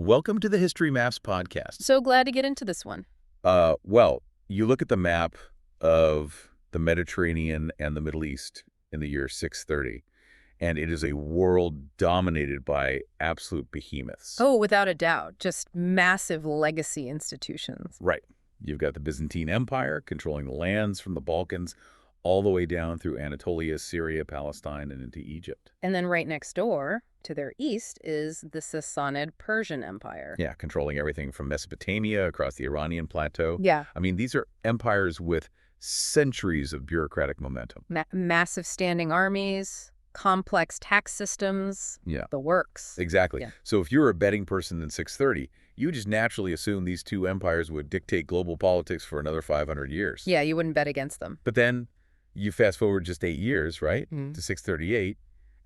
Welcome to the History Maps podcast. So glad to get into this one. Well, you look at the map of the Mediterranean and the Middle East in the year 630, and it is a world dominated by absolute behemoths. Oh, without a doubt. Just massive legacy institutions. Right. You've got the Byzantine Empire controlling the lands from the Balkans all the way down through Anatolia, Syria, Palestine, and into Egypt. And then right next door, to their east, is the Sassanid Persian Empire. Yeah, controlling everything from Mesopotamia across the Iranian plateau. Yeah. I mean, these are empires with centuries of bureaucratic momentum. Massive standing armies, complex tax systems, Yeah. the works. Exactly. Yeah. So if you're a betting person in 630, you just naturally assume these two empires would dictate global politics for another 500 years. Yeah, you wouldn't bet against them. But then you fast forward just 8 years, right, Mhm. to 638,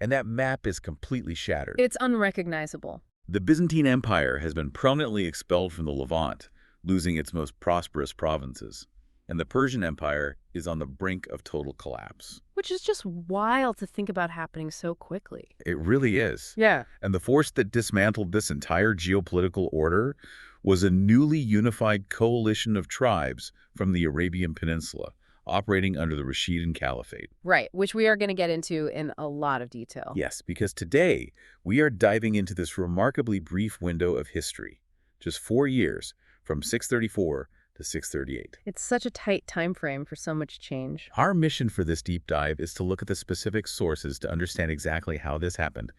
and that map is completely shattered. It's unrecognizable. The Byzantine Empire has been permanently expelled from the Levant, losing its most prosperous provinces. And the Persian Empire is on the brink of total collapse. Which is just wild to think about happening so quickly. It really is. Yeah. And the force that dismantled this entire geopolitical order was a newly unified coalition of tribes from the Arabian Peninsula, operating under the Rashidun Caliphate. Right, which we are going to get into in a lot of detail. Yes, because today we are diving into this remarkably brief window of history, just 4 years, from 634 to 638. It's such a tight time frame for so much change. Our mission for this deep dive is to look at the specific sources to understand exactly how this happened.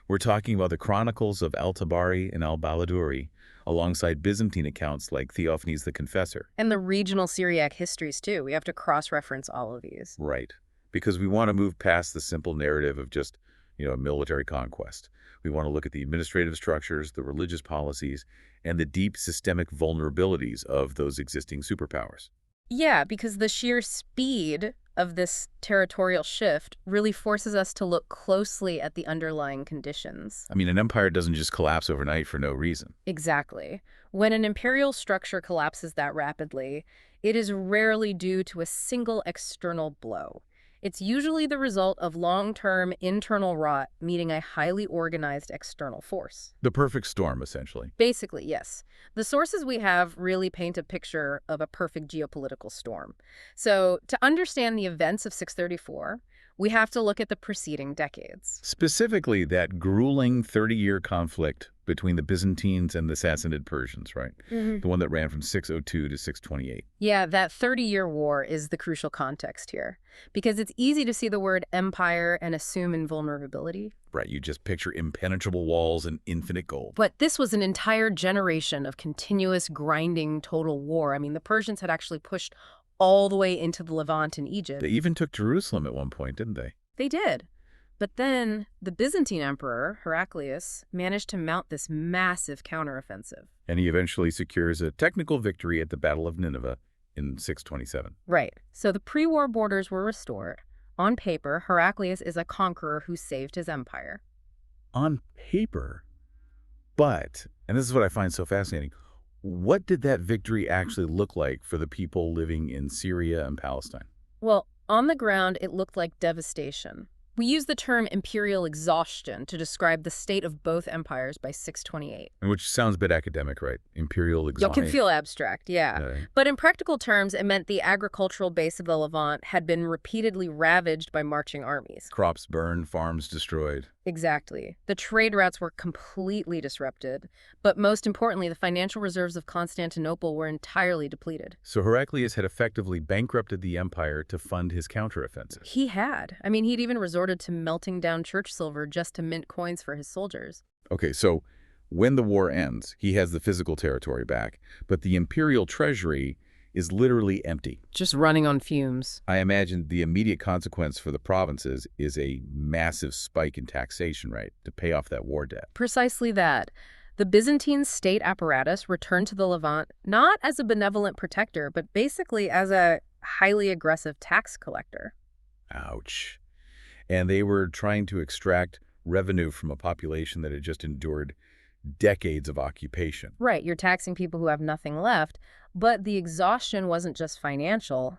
We're talking about the chronicles of al-Tabari and al-Baladuri, alongside Byzantine accounts like Theophanes the Confessor. And the regional Syriac histories, too. We have to cross-reference all of these. Right. Because we want to move past the simple narrative of just, a military conquest. We want to look at the administrative structures, the religious policies, and the deep systemic vulnerabilities of those existing superpowers. Yeah, because the sheer speed of this territorial shift really forces us to look closely at the underlying conditions. I mean, an empire doesn't just collapse overnight for no reason. Exactly. When an imperial structure collapses that rapidly, it is rarely due to a single external blow. It's usually the result of long-term internal rot meeting a highly organized external force. The perfect storm, essentially. Basically, yes. The sources we have really paint a picture of a perfect geopolitical storm. So, to understand the events of 634, we have to look at the preceding decades. Specifically, that grueling 30-year conflict between the Byzantines and the Sassanid Persians, right? The one that ran from 602 to 628. Yeah, that 30-year war is the crucial context here, because it's easy to see the word empire and assume invulnerability. Right, you just picture impenetrable walls and infinite gold. But this was an entire generation of continuous grinding total war. I mean, the Persians had actually pushed all the way into the Levant and Egypt. They even took Jerusalem at one point, didn't they? They did. But then the Byzantine emperor, Heraclius, managed to mount this massive counteroffensive. And he eventually secures a technical victory at the Battle of Nineveh in 627. Right. So the pre-war borders were restored. On paper, Heraclius is a conqueror who saved his empire. On paper. But, and this is what I find so fascinating, what did that victory actually look like for the people living in Syria and Palestine? Well, on the ground, it looked like devastation. We use the term imperial exhaustion to describe the state of both empires by 628. Which sounds a bit academic, right? Imperial It exhaustion. can feel abstract, yeah. But in practical terms, it meant the agricultural base of the Levant had been repeatedly ravaged by marching armies. Crops burned, farms destroyed. Exactly. The trade routes were completely disrupted, but most importantly, the financial reserves of Constantinople were entirely depleted. So Heraclius had effectively bankrupted the empire to fund his counteroffensive. He had. I mean, he'd even resorted to melting down church silver just to mint coins for his soldiers. Okay, so when the war ends, he has the physical territory back, but the imperial treasury is literally empty. Just running on fumes. I imagine the immediate consequence for the provinces is a massive spike in taxation, right, to pay off that war debt. Precisely that. The Byzantine state apparatus returned to the Levant not as a benevolent protector, but basically as a highly aggressive tax collector. Ouch. And they were trying to extract revenue from a population that had just endured decades of occupation. Right, you're taxing people who have nothing left, but the exhaustion wasn't just financial,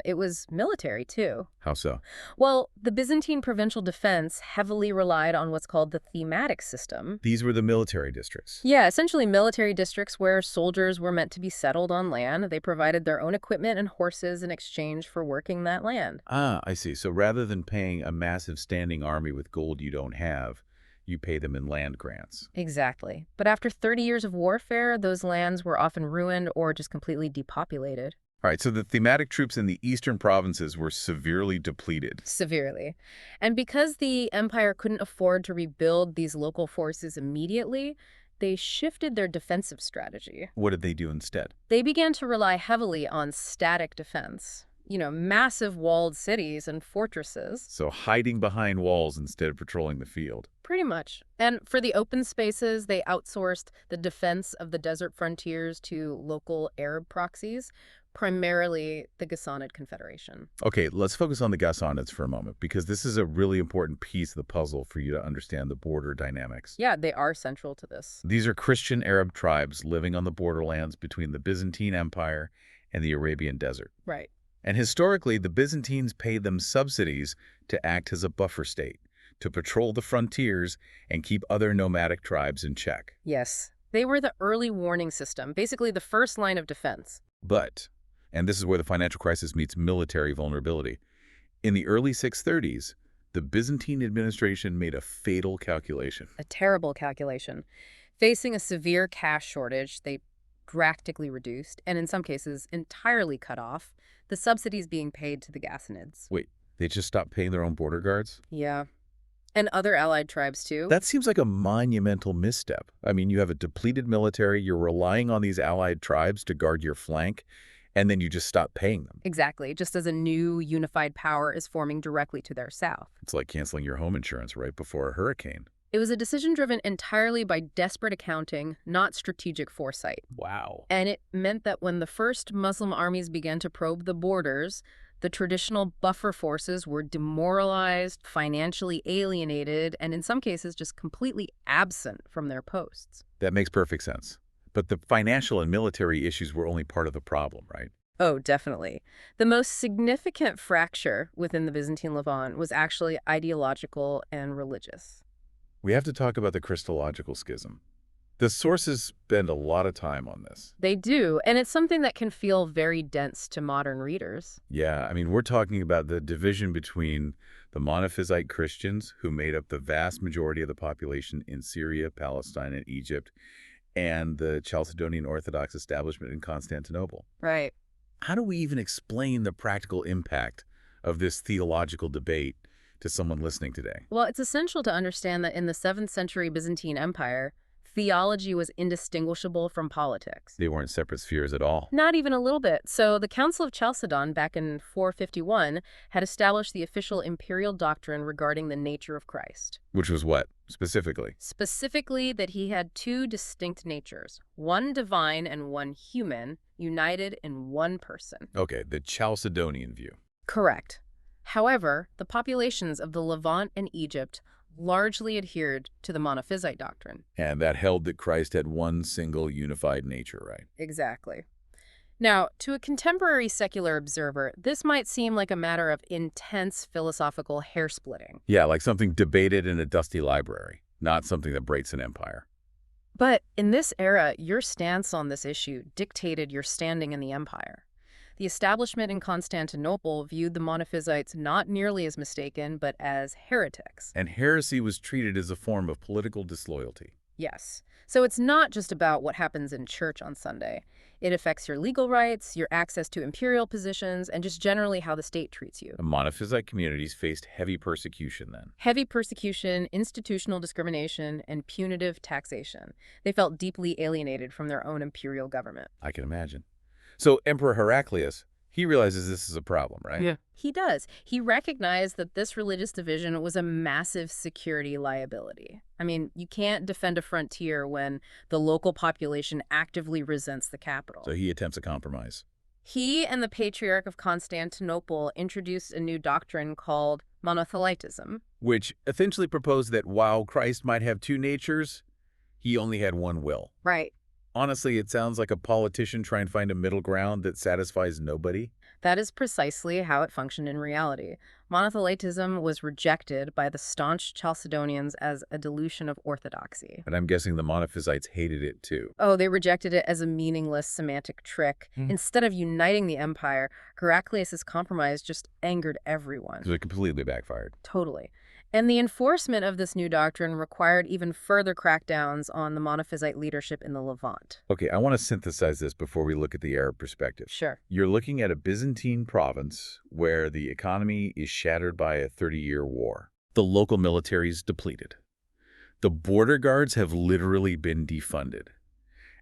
it was military too. How so? Well, the Byzantine provincial defense heavily relied on what's called the thematic system. These were the military districts. Yeah, essentially military districts where soldiers were meant to be settled on land. They provided their own equipment and horses in exchange for working that land. Ah, I see. So rather than paying a massive standing army with gold you don't have, you pay them in land grants. Exactly. But after 30 years of warfare, those lands were often ruined or just completely depopulated. All right, so the thematic troops in the eastern provinces were severely depleted. Severely. And because the empire couldn't afford to rebuild these local forces immediately, they shifted their defensive strategy. What did they do instead? They began to rely heavily on static defense. Massive walled cities and fortresses. So hiding behind walls instead of patrolling the field. Pretty much. And for the open spaces, they outsourced the defense of the desert frontiers to local Arab proxies, primarily the Ghassanid Confederation. Okay, let's focus on the Ghassanids for a moment, because this is a really important piece of the puzzle for you to understand the border dynamics. Yeah, they are central to this. These are Christian Arab tribes living on the borderlands between the Byzantine Empire and the Arabian Desert. Right. And historically, the Byzantines paid them subsidies to act as a buffer state, to patrol the frontiers and keep other nomadic tribes in check. Yes. They were the early warning system, basically the first line of defense. But, and this is where the financial crisis meets military vulnerability, in the early 630s, the Byzantine administration made a fatal calculation. A terrible calculation. Facing a severe cash shortage, they drastically reduced, and in some cases entirely cut off, the subsidies being paid to the Ghassanids. Wait, they just stopped paying their own border guards? Yeah. And other allied tribes, too. That seems like a monumental misstep. I mean, you have a depleted military, you're relying on these allied tribes to guard your flank, and then you just stop paying them. Exactly, just as a new unified power is forming directly to their south. It's like canceling your home insurance right before a hurricane. It was a decision driven entirely by desperate accounting, not strategic foresight. Wow. And it meant that when the first Muslim armies began to probe the borders, the traditional buffer forces were demoralized, financially alienated, and in some cases just completely absent from their posts. That makes perfect sense. But the financial and military issues were only part of the problem, right? Oh, definitely. The most significant fracture within the Byzantine Levant was actually ideological and religious. We have to talk about the Christological schism. The sources spend a lot of time on this. They do, and it's something that can feel very dense to modern readers. Yeah, I mean, we're talking about the division between the Monophysite Christians, who made up the vast majority of the population in Syria, Palestine, and Egypt, and the Chalcedonian Orthodox establishment in Constantinople. Right. How do we even explain the practical impact of this theological debate to someone listening today? Well, it's essential to understand that in the 7th century Byzantine Empire, theology was indistinguishable from politics. They weren't separate spheres at all. Not even a little bit. So the Council of Chalcedon back in 451 had established the official imperial doctrine regarding the nature of Christ. Which was what, specifically? Specifically that he had two distinct natures, one divine and one human, united in one person. Okay, the Chalcedonian view. Correct. However, the populations of the Levant and Egypt largely adhered to the Monophysite doctrine. And that held that Christ had one single unified nature, right? Exactly. Now, to a contemporary secular observer, this might seem like a matter of intense philosophical hair-splitting. Yeah, like something debated in a dusty library, not something that breaks an empire. But in this era, your stance on this issue dictated your standing in the empire. The establishment in Constantinople viewed the Monophysites not nearly as mistaken, but as heretics. And heresy was treated as a form of political disloyalty. Yes. So it's not just about what happens in church on Sunday. It affects your legal rights, your access to imperial positions, and just generally how the state treats you. The Monophysite communities faced heavy persecution then. Heavy persecution, institutional discrimination, and punitive taxation. They felt deeply alienated from their own imperial government. I can imagine. So Emperor Heraclius, he realizes this is a problem, right? Yeah. He does. He recognized that this religious division was a massive security liability. I mean, you can't defend a frontier when the local population actively resents the capital. So he attempts a compromise. He and the Patriarch of Constantinople introduced a new doctrine called monothelitism. Which essentially proposed that while Christ might have two natures, He only had one will. Right. Honestly, it sounds like a politician trying to find a middle ground that satisfies nobody. That is precisely how it functioned in reality. Monothelitism was rejected by the staunch Chalcedonians as a dilution of orthodoxy. And I'm guessing the Monophysites hated it too. Oh, they rejected it as a meaningless semantic trick. Instead of uniting the empire, Heraclius' compromise just angered everyone. So it completely backfired. Totally. And the enforcement of this new doctrine required even further crackdowns on the Monophysite leadership in the Levant. Okay, I want to synthesize this before we look at the Arab perspective. Sure. You're looking at a Byzantine province where the economy is shattered by a 30-year war. The local military is depleted. The border guards have literally been defunded.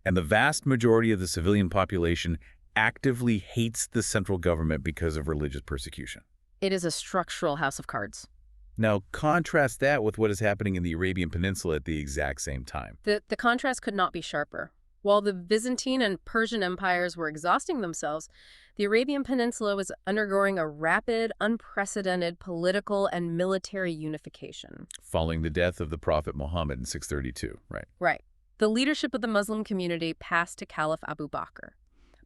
And the vast majority of the civilian population actively hates the central government because of religious persecution. It is a structural house of cards. Now, contrast that with what is happening in the Arabian Peninsula at the exact same time. The contrast could not be sharper. While the Byzantine and Persian empires were exhausting themselves, the Arabian Peninsula was undergoing a rapid, unprecedented political and military unification. Following the death of the Prophet Muhammad in 632, right? Right. The leadership of the Muslim community passed to Caliph Abu Bakr.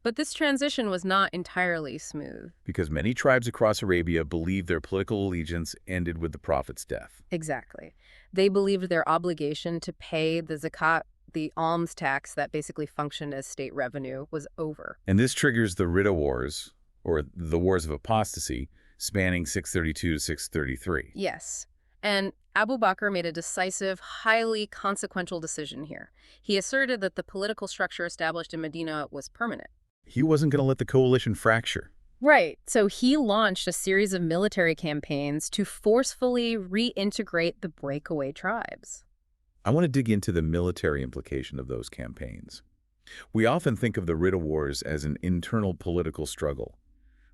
But this transition was not entirely smooth. Because many tribes across Arabia believed their political allegiance ended with the Prophet's death. Exactly. They believed their obligation to pay the zakat, the alms tax that basically functioned as state revenue, was over. And this triggers the Ridda Wars, or the Wars of Apostasy, spanning 632 to 633. Yes. And Abu Bakr made a decisive, highly consequential decision here. He asserted that the political structure established in Medina was permanent. He wasn't going to let the coalition fracture. Right. So he launched a series of military campaigns to forcefully reintegrate the breakaway tribes. I want to dig into the military implication of those campaigns. We often think of the Ridda Wars as an internal political struggle.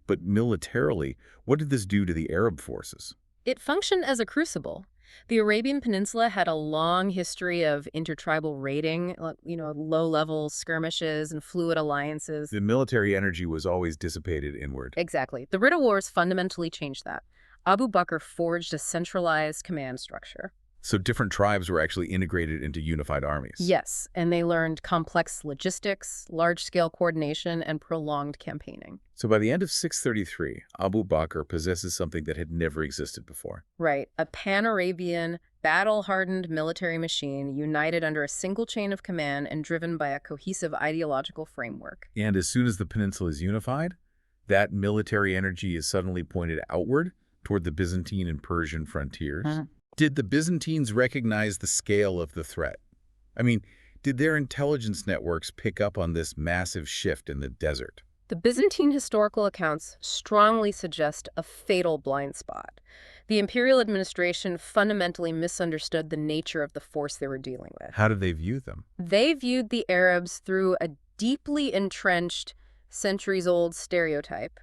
But militarily, what did this do to the Arab forces? It functioned as a crucible. The Arabian Peninsula had a long history of intertribal raiding, low-level skirmishes and fluid alliances. The military energy was always dissipated inward. Exactly. The Ridda Wars fundamentally changed that. Abu Bakr forged a centralized command structure. So different tribes were actually integrated into unified armies. Yes, and they learned complex logistics, large-scale coordination, and prolonged campaigning. So by the end of 633, Abu Bakr possesses something that had never existed before. Right, a pan-Arabian, battle-hardened military machine united under a single chain of command and driven by a cohesive ideological framework. And as soon as the peninsula is unified, that military energy is suddenly pointed outward toward the Byzantine and Persian frontiers. Did the Byzantines recognize the scale of the threat? I mean, did their intelligence networks pick up on this massive shift in the desert? The Byzantine historical accounts strongly suggest a fatal blind spot. The imperial administration fundamentally misunderstood the nature of the force they were dealing with. How did they view them? They viewed the Arabs through a deeply entrenched, centuries-old stereotype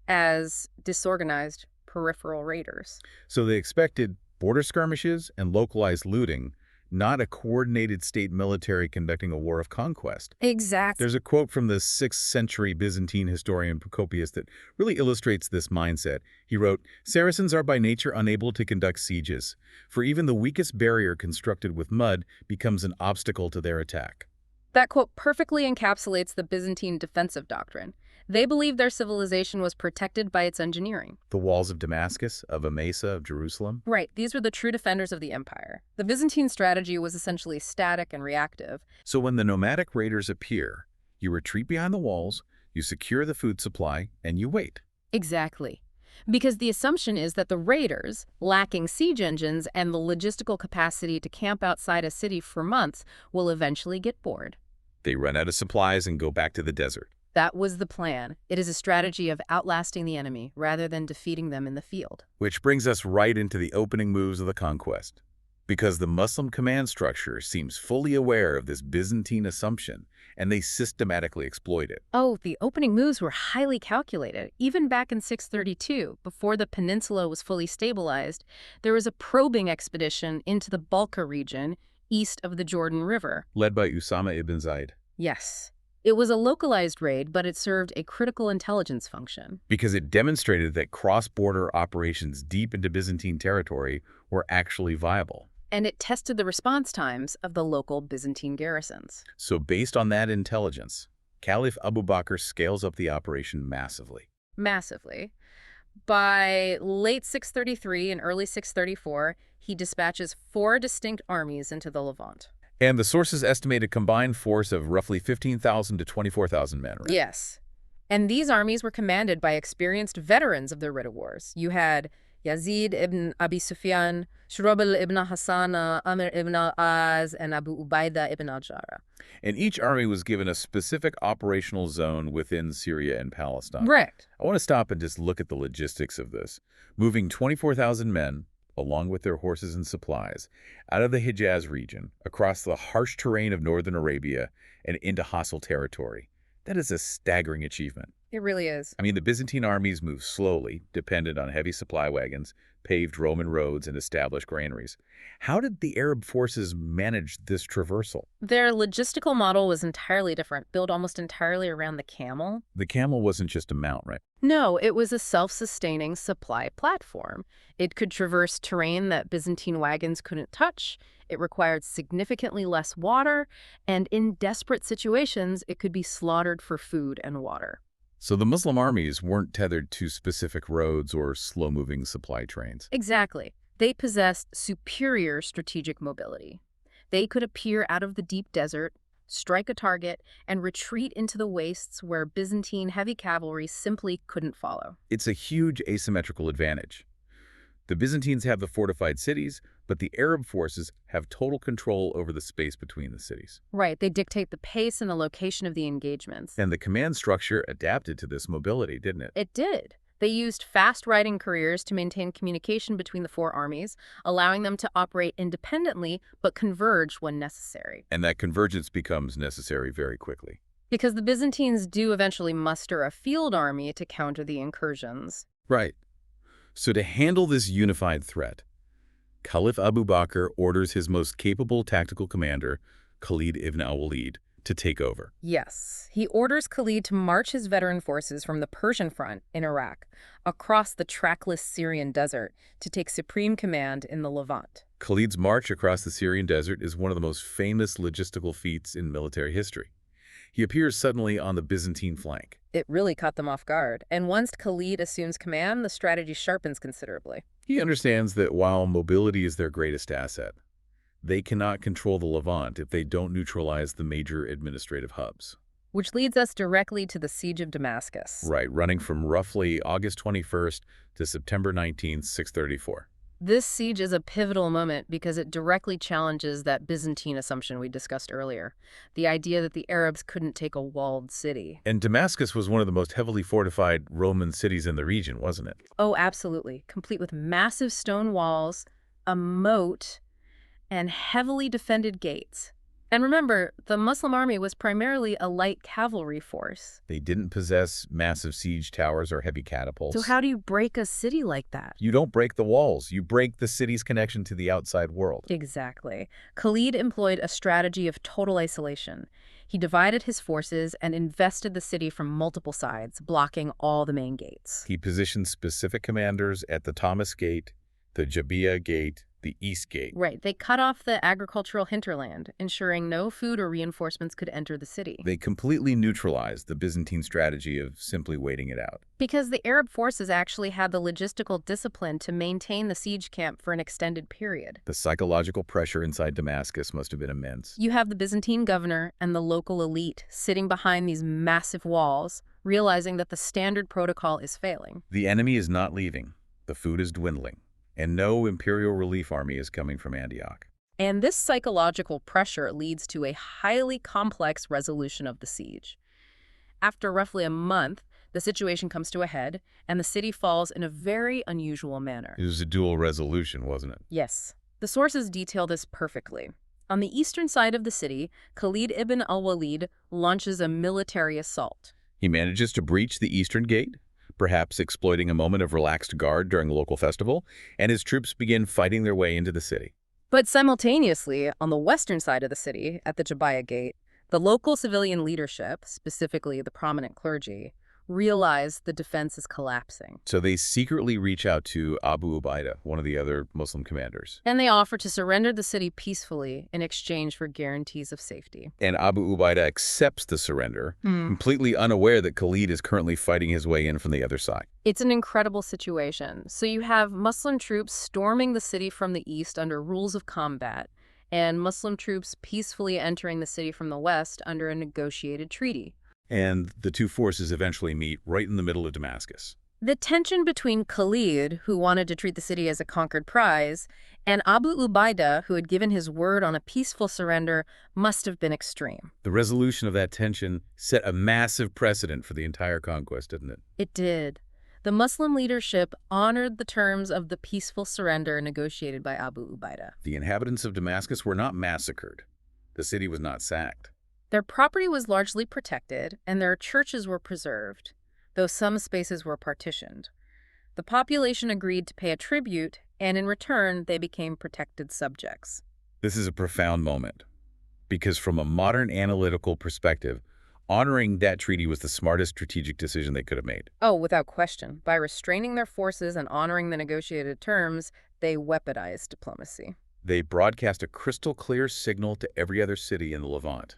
as disorganized peripheral raiders. So they expected border skirmishes and localized looting, not a coordinated state military conducting a war of conquest. Exactly. There's a quote from the 6th century Byzantine historian Procopius that really illustrates this mindset. He wrote, "Saracens are by nature unable to conduct sieges, for even the weakest barrier constructed with mud becomes an obstacle to their attack." That quote perfectly encapsulates the Byzantine defensive doctrine. They believed their civilization was protected by its engineering. The walls of Damascus, of Emesa, of Jerusalem. Right, these were the true defenders of the empire. The Byzantine strategy was essentially static and reactive. So when the nomadic raiders appear, you retreat behind the walls, you secure the food supply, and you wait. Exactly. Because the assumption is that the raiders, lacking siege engines and the logistical capacity to camp outside a city for months, will eventually get bored. They run out of supplies and go back to the desert. That was the plan. It is a strategy of outlasting the enemy rather than defeating them in the field. Which brings us right into the opening moves of the conquest. Because the Muslim command structure seems fully aware of this Byzantine assumption, and they systematically exploit it. Oh, the opening moves were highly calculated. Even back in 632, before the peninsula was fully stabilized, there was a probing expedition into the Balka region, east of the Jordan River. Led by Usama ibn Zayd. Yes. It was a localized raid, but it served a critical intelligence function. Because it demonstrated that cross-border operations deep into Byzantine territory were actually viable. And it tested the response times of the local Byzantine garrisons. So based on that intelligence, Caliph Abu Bakr scales up the operation massively. Massively. By late 633 and early 634, he dispatches 4 distinct armies into the Levant. And the sources estimate a combined force of roughly 15,000 to 24,000 men, right? Yes. And these armies were commanded by experienced veterans of the Ridda Wars. You had Yazid ibn Abi Sufyan, Shurahbil ibn Hassan, Amir ibn al-Az, and Abu Ubaidah ibn al-Jarrah. And each army was given a specific operational zone within Syria and Palestine. Right. I want to stop and just look at the logistics of this. Moving 24,000 men, along with their horses and supplies, out of the Hijaz region, across the harsh terrain of northern Arabia, and into hostile territory. That is a staggering achievement. It really is. I mean, the Byzantine armies moved slowly, dependent on heavy supply wagons, paved Roman roads, and established granaries. How did the Arab forces manage this traversal? Their logistical model was entirely different, built almost entirely around the camel. The camel wasn't just a mount, right? No, it was a self-sustaining supply platform. It could traverse terrain that Byzantine wagons couldn't touch. It required significantly less water, and in desperate situations, it could be slaughtered for food and water. So the Muslim armies weren't tethered to specific roads or slow-moving supply trains. Exactly. They possessed superior strategic mobility. They could appear out of the deep desert, strike a target, and retreat into the wastes where Byzantine heavy cavalry simply couldn't follow. It's a huge asymmetrical advantage. The Byzantines have the fortified cities, but the Arab forces have total control over the space between the cities. Right, they dictate the pace and the location of the engagements. And the command structure adapted to this mobility, didn't it? It did. They used fast riding couriers to maintain communication between the 4 armies, allowing them to operate independently but converge when necessary. And that convergence becomes necessary very quickly. Because the Byzantines do eventually muster a field army to counter the incursions. Right. So to handle this unified threat, Caliph Abu Bakr orders his most capable tactical commander, Khalid ibn al-Walid, to take over. Yes, he orders Khalid to march his veteran forces from the Persian front in Iraq across the trackless Syrian desert to take supreme command in the Levant. Khalid's march across the Syrian desert is one of the most famous logistical feats in military history. He appears suddenly on the Byzantine flank. It really caught them off guard, and once Khalid assumes command, the strategy sharpens considerably. He understands that while mobility is their greatest asset, they cannot control the Levant if they don't neutralize the major administrative hubs. Which leads us directly to the Siege of Damascus. Right, running from roughly August 21st to September 19th, 634. This siege is a pivotal moment because it directly challenges that Byzantine assumption we discussed earlier, the idea that the Arabs couldn't take a walled city. And Damascus was one of the most heavily fortified Roman cities in the region, wasn't it? Oh, absolutely. Complete with massive stone walls, a moat, and heavily defended gates. And remember, the Muslim army was primarily a light cavalry force. They didn't possess massive siege towers or heavy catapults. So how do you break a city like that? You don't break the walls. You break the city's connection to the outside world. Exactly. Khalid employed a strategy of total isolation. He divided his forces and invested the city from multiple sides, blocking all the main gates. He positioned specific commanders at the Thomas Gate, the Jabia Gate, the East Gate. Right. They cut off the agricultural hinterland, ensuring no food or reinforcements could enter the city. They completely neutralized the Byzantine strategy of simply waiting it out. Because the Arab forces actually had the logistical discipline to maintain the siege camp for an extended period. The psychological pressure inside Damascus must have been immense. You have the Byzantine governor and the local elite sitting behind these massive walls, realizing that the standard protocol is failing. The enemy is not leaving. The food is dwindling. And no imperial relief army is coming from Antioch. And this psychological pressure leads to a highly complex resolution of the siege. After roughly a month, the situation comes to a head, and the city falls in a very unusual manner. It was a dual resolution, wasn't it? Yes. The sources detail this perfectly. On the eastern side of the city, Khalid ibn al-Walid launches a military assault. He manages to breach the eastern gate, perhaps exploiting a moment of relaxed guard during a local festival, and his troops begin fighting their way into the city. But simultaneously, on the western side of the city, at the Jabaya Gate, the local civilian leadership, specifically the prominent clergy, realize the defense is collapsing. So they secretly reach out to Abu Ubaidah, one of the other Muslim commanders. And they offer to surrender the city peacefully in exchange for guarantees of safety. And Abu Ubaidah accepts the surrender, completely unaware that Khalid is currently fighting his way in from the other side. It's an incredible situation. So you have Muslim troops storming the city from the east under rules of combat, and Muslim troops peacefully entering the city from the west under a negotiated treaty. And the two forces eventually meet right in the middle of Damascus. The tension between Khalid, who wanted to treat the city as a conquered prize, and Abu Ubaidah, who had given his word on a peaceful surrender, must have been extreme. The resolution of that tension set a massive precedent for the entire conquest, didn't it? It did. The Muslim leadership honored the terms of the peaceful surrender negotiated by Abu Ubaidah. The inhabitants of Damascus were not massacred. The city was not sacked. Their property was largely protected, and their churches were preserved, though some spaces were partitioned. The population agreed to pay a tribute, and in return, they became protected subjects. This is a profound moment, because from a modern analytical perspective, honoring that treaty was the smartest strategic decision they could have made. Oh, without question. By restraining their forces and honoring the negotiated terms, they weaponized diplomacy. They broadcast a crystal-clear signal to every other city in the Levant.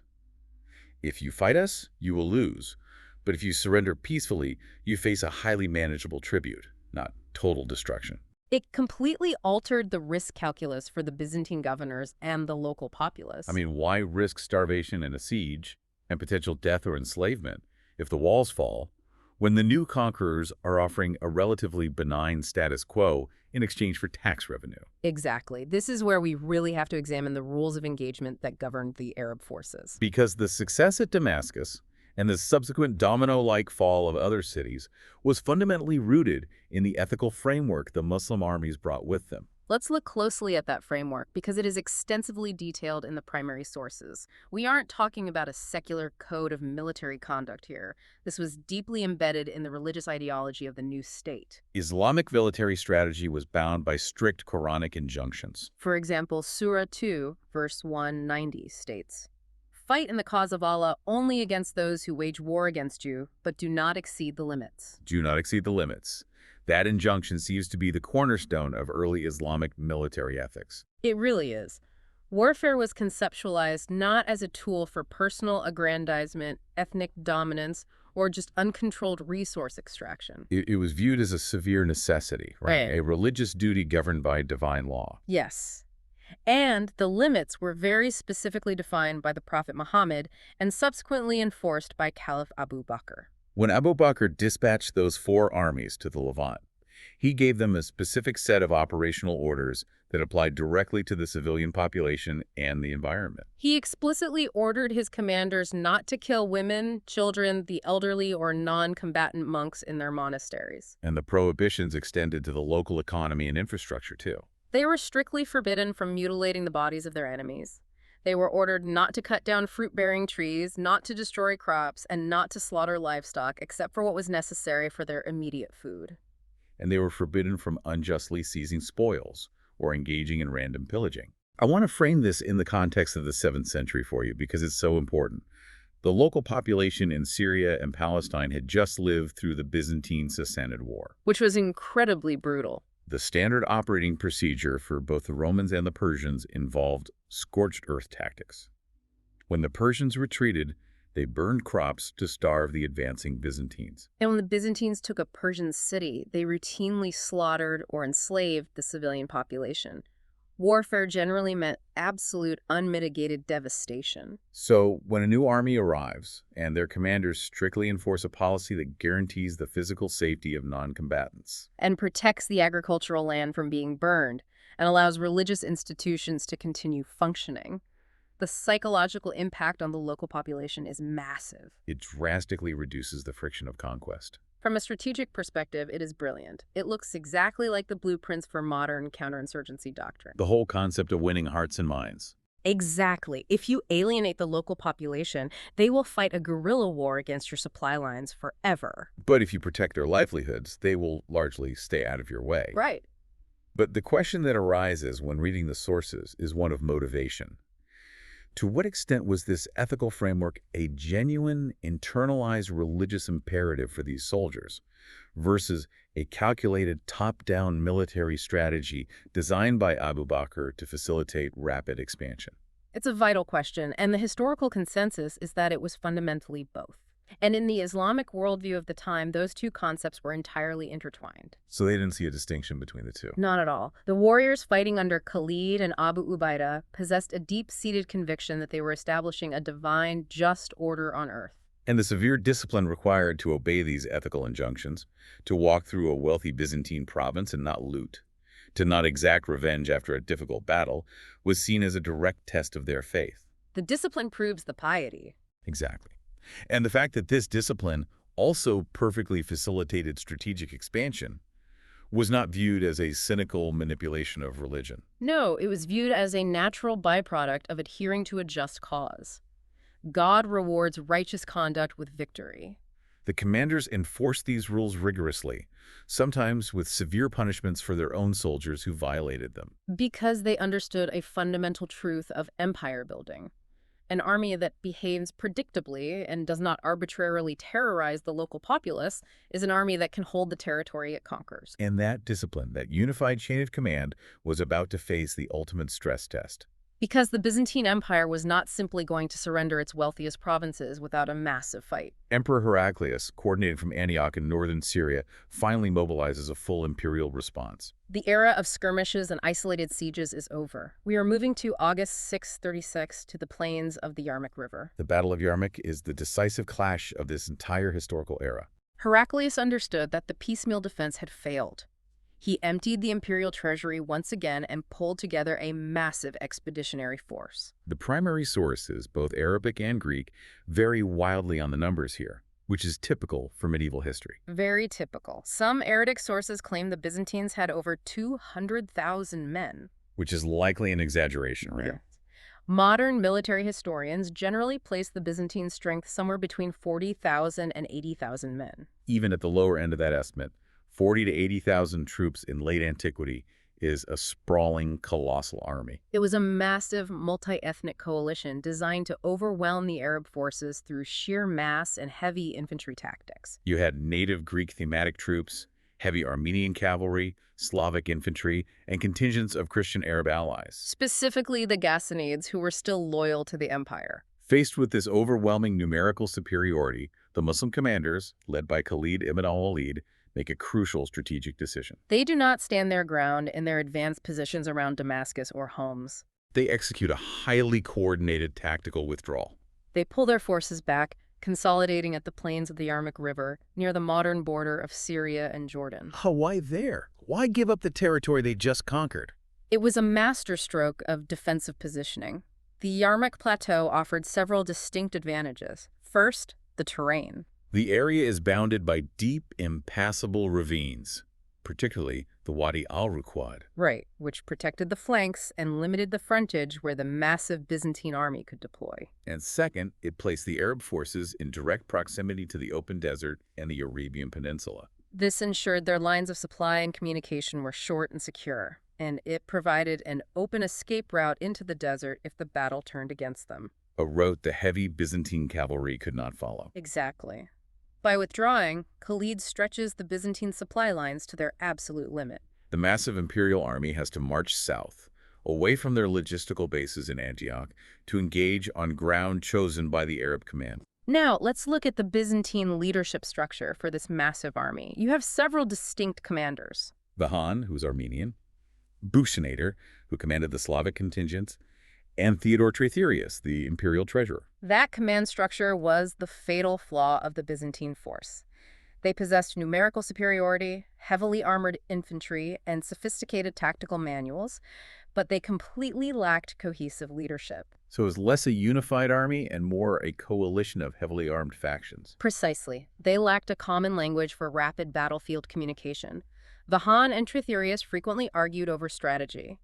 If you fight us, you will lose. But if you surrender peacefully, you face a highly manageable tribute, not total destruction. It completely altered the risk calculus for the Byzantine governors and the local populace. I mean, why risk starvation in a siege and potential death or enslavement if the walls fall, when the new conquerors are offering a relatively benign status quo in exchange for tax revenue? Exactly. This is where we really have to examine the rules of engagement that governed the Arab forces. Because the success at Damascus and the subsequent domino-like fall of other cities was fundamentally rooted in the ethical framework the Muslim armies brought with them. Let's look closely at that framework because it is extensively detailed in the primary sources. We aren't talking about a secular code of military conduct here. This was deeply embedded in the religious ideology of the new state. Islamic military strategy was bound by strict Quranic injunctions. For example, Surah 2, verse 190 states, "Fight in the cause of Allah only against those who wage war against you, but do not exceed the limits." Do not exceed the limits. That injunction seems to be the cornerstone of early Islamic military ethics. It really is. Warfare was conceptualized not as a tool for personal aggrandizement, ethnic dominance, or just uncontrolled resource extraction. It was viewed as a severe necessity, right? A religious duty governed by divine law. Yes. And the limits were very specifically defined by the Prophet Muhammad and subsequently enforced by Caliph Abu Bakr. When Abu Bakr dispatched those 4 armies to the Levant, he gave them a specific set of operational orders that applied directly to the civilian population and the environment. He explicitly ordered his commanders not to kill women, children, the elderly, or non-combatant monks in their monasteries. And the prohibitions extended to the local economy and infrastructure, too. They were strictly forbidden from mutilating the bodies of their enemies. They were ordered not to cut down fruit-bearing trees, not to destroy crops, and not to slaughter livestock except for what was necessary for their immediate food. And they were forbidden from unjustly seizing spoils or engaging in random pillaging. I want to frame this in the context of the 7th century for you because it's so important. The local population in Syria and Palestine had just lived through the Byzantine-Sassanid War, Which was incredibly brutal. The standard operating procedure for both the Romans and the Persians involved scorched earth tactics. When the Persians retreated, they burned crops to starve the advancing Byzantines. And when the Byzantines took a Persian city, they routinely slaughtered or enslaved the civilian population. Warfare generally meant absolute, unmitigated devastation. So, when a new army arrives and their commanders strictly enforce a policy that guarantees the physical safety of non-combatants And protects the agricultural land from being burned, and allows religious institutions to continue functioning, the psychological impact on the local population is massive. it drastically reduces the friction of conquest. From a strategic perspective, it is brilliant. It looks exactly like the blueprints for modern counterinsurgency doctrine. The whole concept of winning hearts and minds. Exactly. If you alienate the local population, they will fight a guerrilla war against your supply lines forever. But if you protect their livelihoods, they will largely stay out of your way. Right. But the question that arises when reading the sources is one of motivation. To what extent was this ethical framework a genuine, internalized religious imperative for these soldiers versus a calculated top-down military strategy designed by Abu Bakr to facilitate rapid expansion? It's a vital question, and the historical consensus is that it was fundamentally both. And in the Islamic worldview of the time, those two concepts were entirely intertwined. So they didn't see a distinction between the two. Not at all. The warriors fighting under Khalid and Abu Ubaidah possessed a deep-seated conviction that they were establishing a divine, just order on earth. And the severe discipline required to obey these ethical injunctions, to walk through a wealthy Byzantine province and not loot, to not exact revenge after a difficult battle, was seen as a direct test of their faith. The discipline proves the piety. Exactly. And the fact that this discipline also perfectly facilitated strategic expansion was not viewed as a cynical manipulation of religion. No, it was viewed as a natural byproduct of adhering to a just cause. God rewards righteous conduct with victory. The commanders enforced these rules rigorously, sometimes with severe punishments for their own soldiers who violated them. Because they understood a fundamental truth of empire building. An army that behaves predictably and does not arbitrarily terrorize the local populace is an army that can hold the territory it conquers. And that discipline, that unified chain of command, was about to face the ultimate stress test. Because the Byzantine Empire was not simply going to surrender its wealthiest provinces without a massive fight. Emperor Heraclius, coordinating from Antioch in northern Syria, finally mobilizes a full imperial response. The era of skirmishes and isolated sieges is over. We are moving to August 636 to the plains of the Yarmouk River. The Battle of Yarmouk is the decisive clash of this entire historical era. Heraclius understood that the piecemeal defense had failed. He emptied the imperial treasury once again and pulled together a massive expeditionary force. The primary sources, both Arabic and Greek, vary wildly on the numbers here, which is typical for medieval history. Very typical. Some Arabic sources claim the Byzantines had over 200,000 men. Which is likely an exaggeration, right? Yes. Modern military historians generally place the Byzantine strength somewhere between 40,000 and 80,000 men. Even at the lower end of that estimate, 40 to 80,000 troops in late antiquity is a sprawling, colossal army. It was a massive, multi-ethnic coalition designed to overwhelm the Arab forces through sheer mass and heavy infantry tactics. You had native Greek thematic troops, heavy Armenian cavalry, Slavic infantry, and contingents of Christian Arab allies. Specifically the Ghassanids, who were still loyal to the empire. Faced with this overwhelming numerical superiority, the Muslim commanders, led by Khalid ibn al-Walid, make a crucial strategic decision. They do not stand their ground in their advanced positions around Damascus or Homs. They execute a highly coordinated tactical withdrawal. They pull their forces back, consolidating at the plains of the Yarmouk River, near the modern border of Syria and Jordan. Oh, why there? Why give up the territory they just conquered? It was a masterstroke of defensive positioning. The Yarmouk Plateau offered several distinct advantages. First, the terrain. The area is bounded by deep, impassable ravines, particularly the Wadi al-Ruqad. Right, which protected the flanks and limited the frontage where the massive Byzantine army could deploy. And second, it placed the Arab forces in direct proximity to the open desert and the Arabian Peninsula. This ensured their lines of supply and communication were short and secure, and it provided an open escape route into the desert if the battle turned against them. A route the heavy Byzantine cavalry could not follow. Exactly. By withdrawing, Khalid stretches the Byzantine supply lines to their absolute limit. The massive imperial army has to march south, away from their logistical bases in Antioch, to engage on ground chosen by the Arab command. Now, let's look at the Byzantine leadership structure for this massive army. You have several distinct commanders. Vahan, who is Armenian, Bushanator, who commanded the Slavic contingents, and Theodore Traitherius, the imperial treasurer. That command structure was the fatal flaw of the Byzantine force. They possessed numerical superiority, heavily armored infantry, and sophisticated tactical manuals, but they completely lacked cohesive leadership. So it was less a unified army and more a coalition of heavily armed factions. Precisely. They lacked a common language for rapid battlefield communication. Vahan and Traitherius frequently argued over strategy.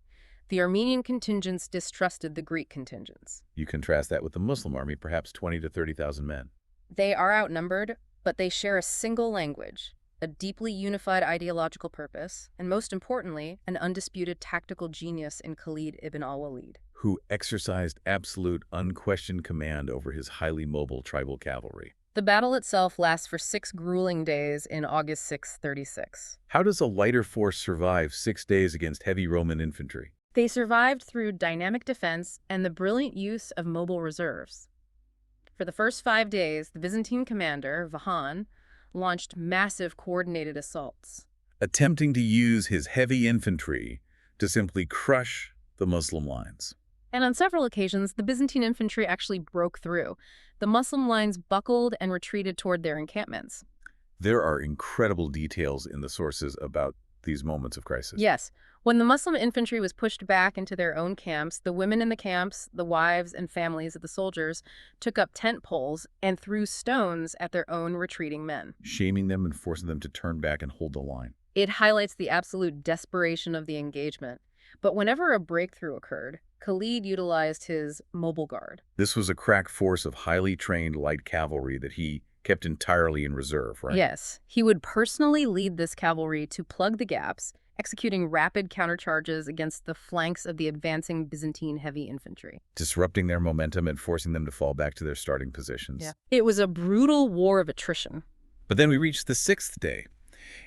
The Armenian contingents distrusted the Greek contingents. You contrast that with the Muslim army, perhaps 20 to 30,000 men. They are outnumbered, but they share a single language, a deeply unified ideological purpose, and most importantly, an undisputed tactical genius in Khalid ibn al-Walid. who exercised absolute, unquestioned command over his highly mobile tribal cavalry. The battle itself lasts for 6 grueling days in August 636. How does a lighter force survive 6 days against heavy Roman infantry? They survived through dynamic defense and the brilliant use of mobile reserves. For the first 5 days, the Byzantine commander, Vahan, launched massive coordinated assaults, Attempting to use his heavy infantry to simply crush the Muslim lines. and on several occasions, the Byzantine infantry actually broke through. The Muslim lines buckled and retreated toward their encampments. There are incredible details in the sources about these moments of crisis. Yes, when the Muslim infantry was pushed back into their own camps, the women in the camps, the wives and families of the soldiers, took up tent poles and threw stones at their own retreating men. Shaming them and forcing them to turn back and hold the line. It highlights the absolute desperation of the engagement. But whenever a breakthrough occurred, Khalid utilized his mobile guard. This was a crack force of highly trained light cavalry that he kept entirely in reserve, right? Yes, he would personally lead this cavalry to plug the gaps, executing rapid countercharges against the flanks of the advancing Byzantine heavy infantry. Disrupting their momentum and forcing them to fall back to their starting positions. Yeah. It was a brutal war of attrition. But then we reached the 6th day.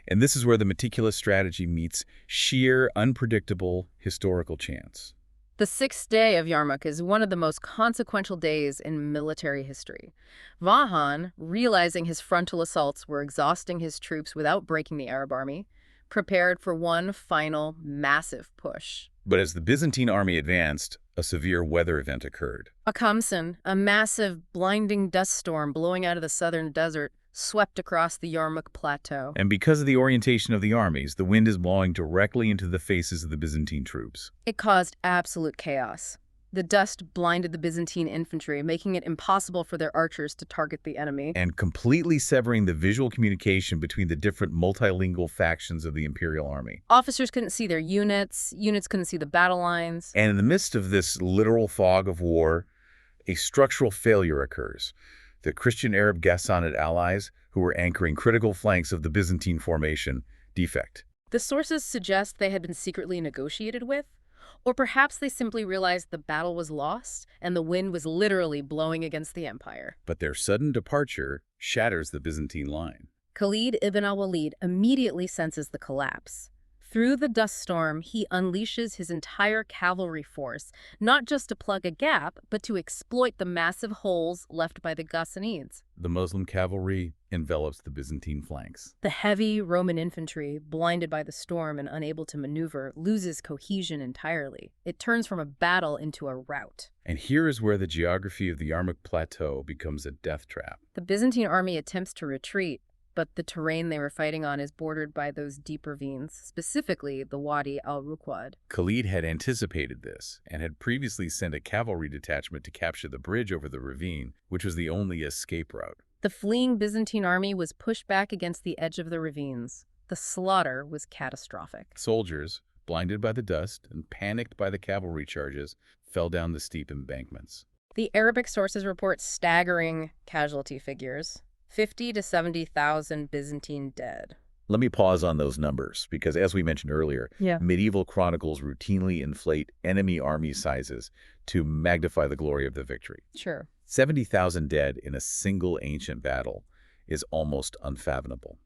And this is where the meticulous strategy meets sheer, unpredictable historical chance. The 6th day of Yarmouk is one of the most consequential days in military history. Vahan, realizing his frontal assaults were exhausting his troops without breaking the Arab army, prepared for one final massive push. But as the Byzantine army advanced, a severe weather event occurred. A Khamsin, a massive, blinding dust storm blowing out of the southern desert, swept across the Yarmouk plateau. And because of the orientation of the armies, the wind is blowing directly into the faces of the Byzantine troops. It caused absolute chaos. The dust blinded the Byzantine infantry, making it impossible for their archers to target the enemy. And completely severing the visual communication between the different multilingual factions of the imperial army. Officers couldn't see their units, units couldn't see the battle lines. And in the midst of this literal fog of war, a structural failure occurs. The Christian Arab Ghassanid allies, who were anchoring critical flanks of the Byzantine formation, defect. The sources suggest they had been secretly negotiated with, or perhaps they simply realized the battle was lost and the wind was literally blowing against the empire. But their sudden departure shatters the Byzantine line. Khalid ibn al-Walid immediately senses the collapse. Through the dust storm, he unleashes his entire cavalry force, not just to plug a gap, but to exploit the massive holes left by the Ghassanids. The Muslim cavalry envelops the Byzantine flanks. The heavy Roman infantry, blinded by the storm and unable to maneuver, loses cohesion entirely. It turns from a battle into a rout. And here is where the geography of the Yarmouk Plateau becomes a death trap. The Byzantine army attempts to retreat, but the terrain they were fighting on is bordered by those deep ravines, specifically the Wadi al-Ruqad. Khalid had anticipated this and had previously sent a cavalry detachment to capture the bridge over the ravine, which was the only escape route. The fleeing Byzantine army was pushed back against the edge of the ravines. The slaughter was catastrophic. Soldiers, blinded by the dust and panicked by the cavalry charges, fell down the steep embankments. The Arabic sources report staggering casualty figures. 50 to 70,000 Byzantine dead. Let me pause on those numbers, because as we mentioned earlier, Yeah. medieval chronicles routinely inflate enemy army sizes to magnify the glory of the victory. Sure. 70,000 dead in a single ancient battle is almost unfathomable.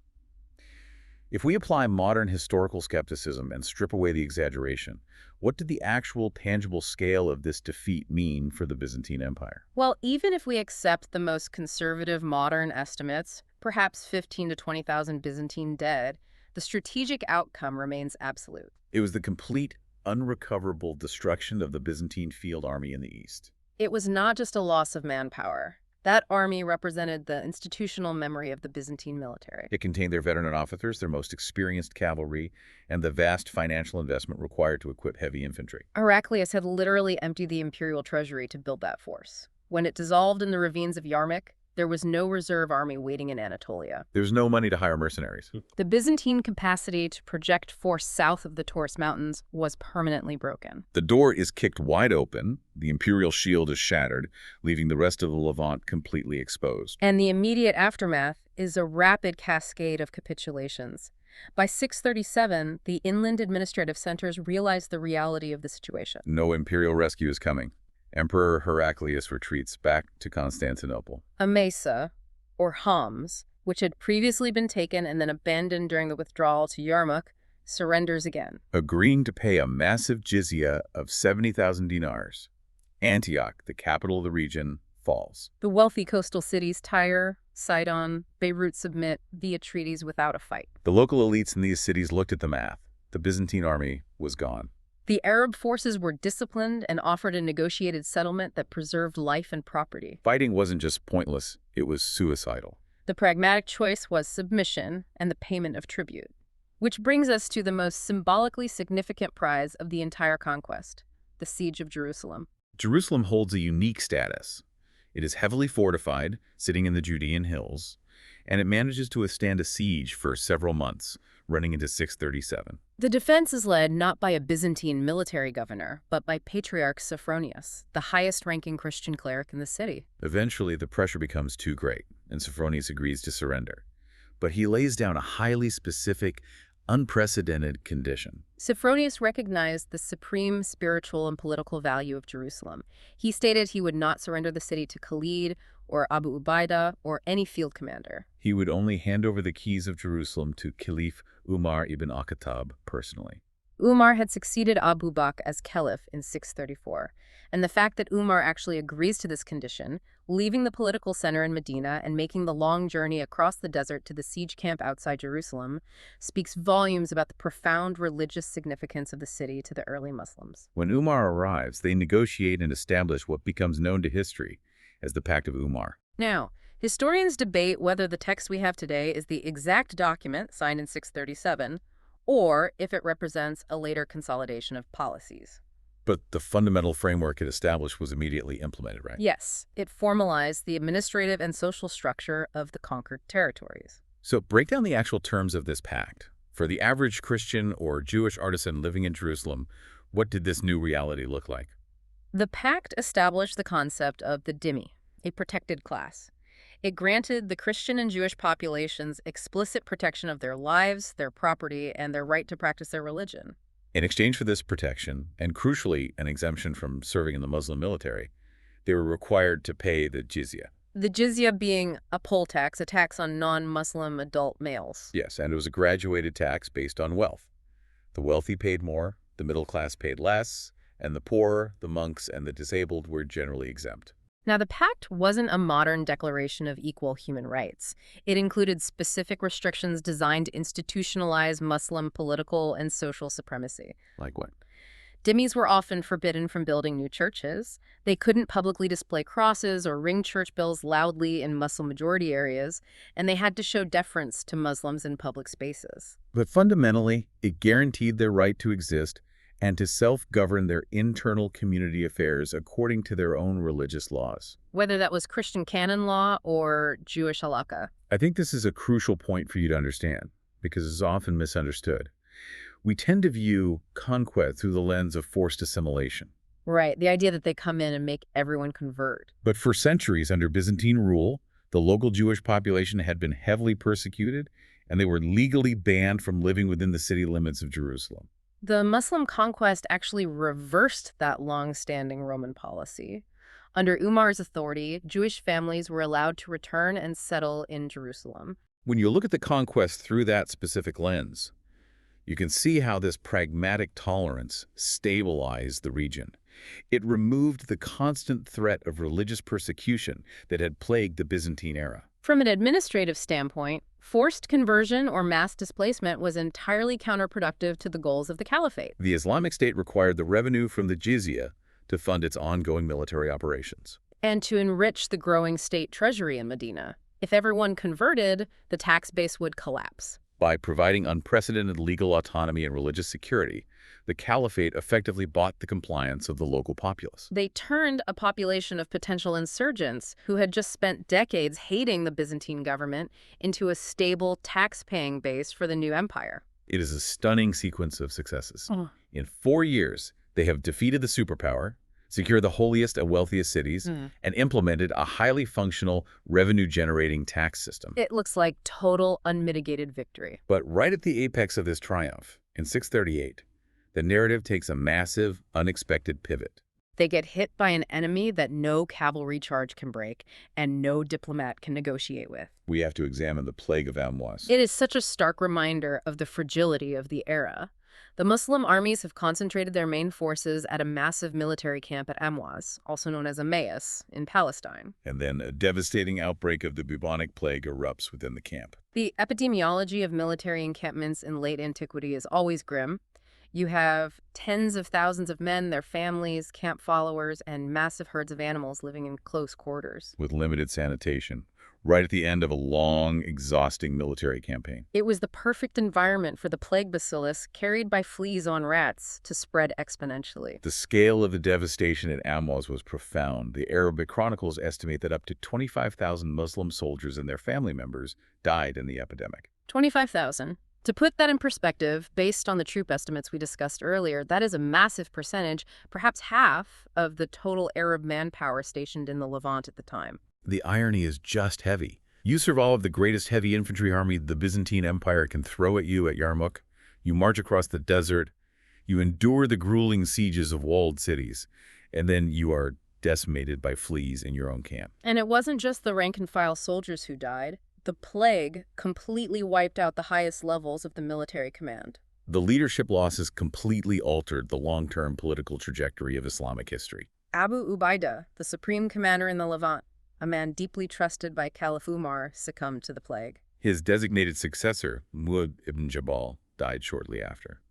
If we apply modern historical skepticism and strip away the exaggeration, what did the actual tangible scale of this defeat mean for the Byzantine Empire? Well, even if we accept the most conservative modern estimates, perhaps 15 to 20,000 Byzantine dead, the strategic outcome remains absolute. It was the complete, unrecoverable destruction of the Byzantine field army in the east. It was not just a loss of manpower. That army represented the institutional memory of the Byzantine military. It contained their veteran officers, their most experienced cavalry, and the vast financial investment required to equip heavy infantry. Heraclius had literally emptied the imperial treasury to build that force. When it dissolved in the ravines of Yarmouk, there was no reserve army waiting in Anatolia. There was no money to hire mercenaries. The Byzantine capacity to project force south of the Taurus Mountains was permanently broken. The door is kicked wide open, the imperial shield is shattered, leaving the rest of the Levant completely exposed. And the immediate aftermath is a rapid cascade of capitulations. By 637, the inland administrative centers realized the reality of the situation. No imperial rescue is coming. Emperor Heraclius retreats back to Constantinople. Emesa, or Homs, which had previously been taken and then abandoned during the withdrawal to Yarmouk, surrenders again. Agreeing to pay a massive jizya of 70,000 dinars. Antioch, the capital of the region, falls. The wealthy coastal cities Tyre, Sidon, Beirut submit via treaties without a fight. The local elites in these cities looked at the math. The Byzantine army was gone. The Arab forces were disciplined and offered a negotiated settlement that preserved life and property. Fighting wasn't just pointless, it was suicidal. The pragmatic choice was submission and the payment of tribute. Which brings us to the most symbolically significant prize of the entire conquest, the Siege of Jerusalem. Jerusalem holds a unique status. It is heavily fortified, sitting in the Judean hills, and it manages to withstand a siege for several months, running into 637. The defense is led not by a Byzantine military governor, but by Patriarch Sophronius, the highest-ranking Christian cleric in the city. Eventually, the pressure becomes too great, and Sophronius agrees to surrender. But he lays down a highly specific, unprecedented condition. Sophronius recognized the supreme spiritual and political value of Jerusalem. He stated he would not surrender the city to Khalid or Abu Ubaidah or any field commander. He would only hand over the keys of Jerusalem to Caliph Umar ibn al-Khattab personally. Umar had succeeded Abu Bakr as caliph in 634, and the fact that Umar actually agrees to this condition, leaving the political center in Medina and making the long journey across the desert to the siege camp outside Jerusalem, speaks volumes about the profound religious significance of the city to the early Muslims. When Umar arrives, they negotiate and establish what becomes known to history as the Pact of Umar. Now, historians debate whether the text we have today is the exact document signed in 637, or if it represents a later consolidation of policies. But the fundamental framework it established was immediately implemented, right? Yes, it formalized the administrative and social structure of the conquered territories. So break down the actual terms of this pact. For the average Christian or Jewish artisan living in Jerusalem, what did this new reality look like? The pact established the concept of the dhimmi, a protected class. It granted the Christian and Jewish populations explicit protection of their lives, their property, and their right to practice their religion. In exchange for this protection, and crucially an exemption from serving in the Muslim military, they were required to pay the jizya. The jizya being a poll tax, a tax on non-Muslim adult males. Yes, and it was a graduated tax based on wealth. The wealthy paid more, the middle class paid less, and the poor, the monks, and the disabled were generally exempt. Now, the pact wasn't a modern declaration of equal human rights. It included specific restrictions designed to institutionalize Muslim political and social supremacy. Like what? Dhimmis were often forbidden from building new churches. They couldn't publicly display crosses or ring church bells loudly in Muslim-majority areas, and they had to show deference to Muslims in public spaces. But fundamentally, it guaranteed their right to exist and to self-govern their internal community affairs according to their own religious laws. Whether that was Christian canon law or Jewish halakha. I think this is a crucial point for you to understand, because it's often misunderstood. We tend to view conquest through the lens of forced assimilation. Right, the idea that they come in and make everyone convert. But for centuries under Byzantine rule, the local Jewish population had been heavily persecuted, and they were legally banned from living within the city limits of Jerusalem. The Muslim conquest actually reversed that long-standing Roman policy. Under Umar's authority, Jewish families were allowed to return and settle in Jerusalem. When you look at the conquest through that specific lens, you can see how this pragmatic tolerance stabilized the region. It removed the constant threat of religious persecution that had plagued the Byzantine era. From an administrative standpoint, forced conversion or mass displacement was entirely counterproductive to the goals of the caliphate. The Islamic State required the revenue from the jizya to fund its ongoing military operations. And to enrich the growing state treasury in Medina. If everyone converted, the tax base would collapse. By providing unprecedented legal autonomy and religious security, the caliphate effectively bought the compliance of the local populace. They turned a population of potential insurgents who had just spent decades hating the Byzantine government into a stable tax-paying base for the new empire. It is a stunning sequence of successes. Oh. In 4 years, they have defeated the superpower, secure the holiest and wealthiest cities, and implemented a highly functional revenue-generating tax system. It looks like total unmitigated victory. But right at the apex of this triumph, in 638, the narrative takes a massive, unexpected pivot. They get hit by an enemy that no cavalry charge can break and no diplomat can negotiate with. We have to examine the plague of Amwas. It is such a stark reminder of the fragility of the era. The Muslim armies have concentrated their main forces at a massive military camp at Amwas, also known as Emmaus, in Palestine. And then a devastating outbreak of the bubonic plague erupts within the camp. The epidemiology of military encampments in late antiquity is always grim. You have tens of thousands of men, their families, camp followers, and massive herds of animals living in close quarters. With limited sanitation, right at the end of a long, exhausting military campaign. It was the perfect environment for the plague bacillus, carried by fleas on rats, to spread exponentially. The scale of the devastation at Amwas was profound. The Arabic chronicles estimate that up to 25,000 Muslim soldiers and their family members died in the epidemic. 25,000. To put that in perspective, based on the troop estimates we discussed earlier, that is a massive percentage, perhaps half of the total Arab manpower stationed in the Levant at the time. The irony is just heavy. You survive the greatest heavy infantry army the Byzantine Empire can throw at you at Yarmouk. You march across the desert. You endure the grueling sieges of walled cities. And then you are decimated by fleas in your own camp. And it wasn't just the rank-and-file soldiers who died. The plague completely wiped out the highest levels of the military command. The leadership losses completely altered the long-term political trajectory of Islamic history. Abu Ubaidah, the supreme commander in the Levant, a man deeply trusted by Caliph Umar, succumbed to the plague. His designated successor, Mu'adh ibn Jabal, died shortly after.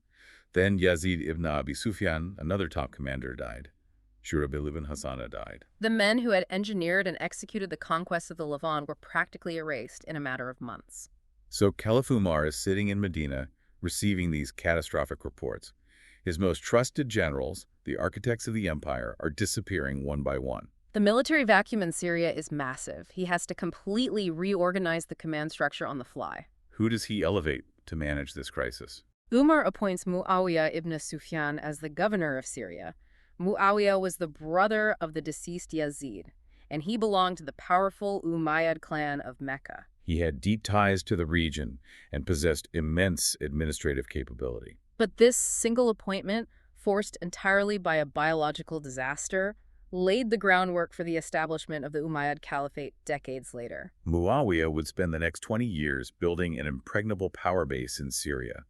Then Yazid ibn Abi Sufyan, another top commander, died. Shurabil ibn Hassana died. The men who had engineered and executed the conquest of the Levant were practically erased in a matter of months. So Caliph Umar is sitting in Medina, receiving these catastrophic reports. His most trusted generals, the architects of the empire, are disappearing one by one. The military vacuum in Syria is massive. He has to completely reorganize the command structure on the fly. Who does he elevate to manage this crisis? Umar appoints Muawiyah ibn Sufyan as the governor of Syria. Muawiyah was the brother of the deceased Yazid, and he belonged to the powerful Umayyad clan of Mecca. He had deep ties to the region and possessed immense administrative capability. But this single appointment, forced entirely by a biological disaster, laid the groundwork for the establishment of the Umayyad Caliphate decades later. Muawiyah would spend the next 20 years building an impregnable power base in Syria,